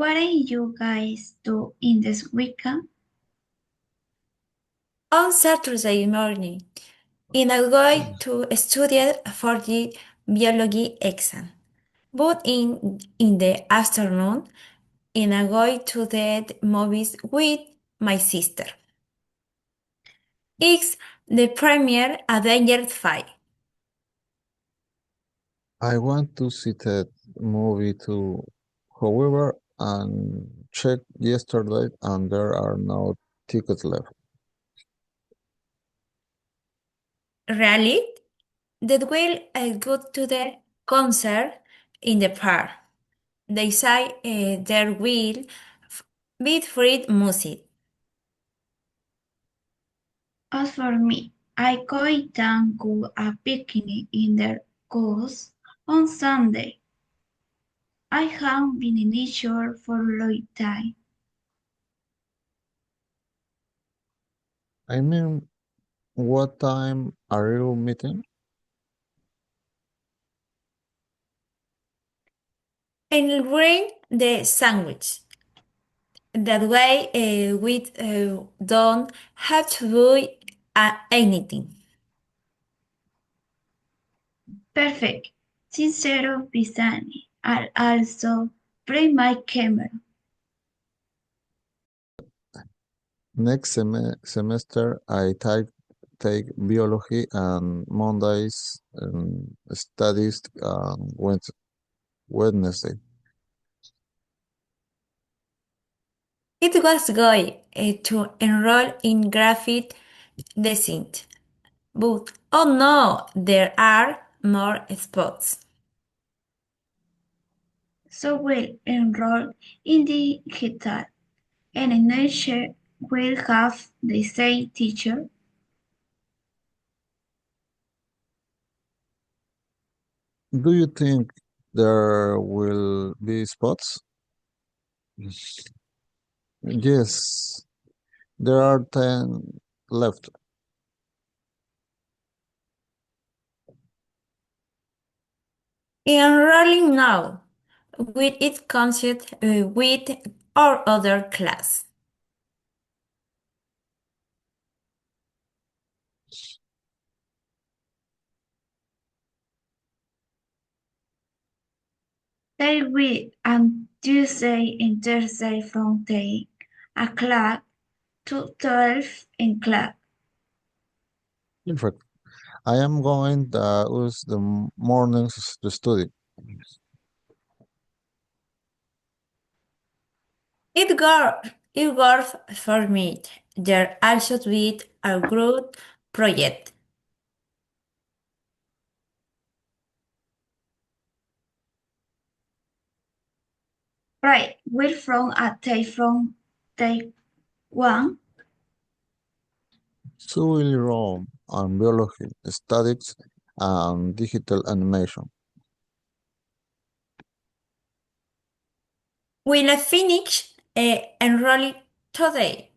What are you guys do in this weekend? On Saturday morning, I'm going to study for the biology exam. But in the afternoon, I'm going to the movies with my sister. It's the premiere Avengers 5. I want to see that movie too. However, and checked yesterday and there are no tickets left. Really? That will go to the concert in the park. They say there will be free music. As for me, I going down to a picnic in the coast on Sunday. I haven't been in nature for a long time. I mean, what time are you meeting? And bring the sandwich. That way we don't have to do anything. Perfect. Sincero Pisani. I'll also bring my camera. Next semester, I take biology and Mondays and studies on Wednesday. It was going to enroll in graphic design, but oh no, there are more spots. So we'll enroll in the guitar and in nature we'll have the same teacher. Do you think there will be spots? Yes, there are 10 left. Enrolling now, with its concept with our other class. They will on Tuesday and Thursday from 10 o'clock to 12 o'clock. Perfect. I am going to use the mornings to study. It works for me. There also with a group project. Right, we're from day 1. Civil Rome and biology, statics, and digital animation. Will I finish enrolling today?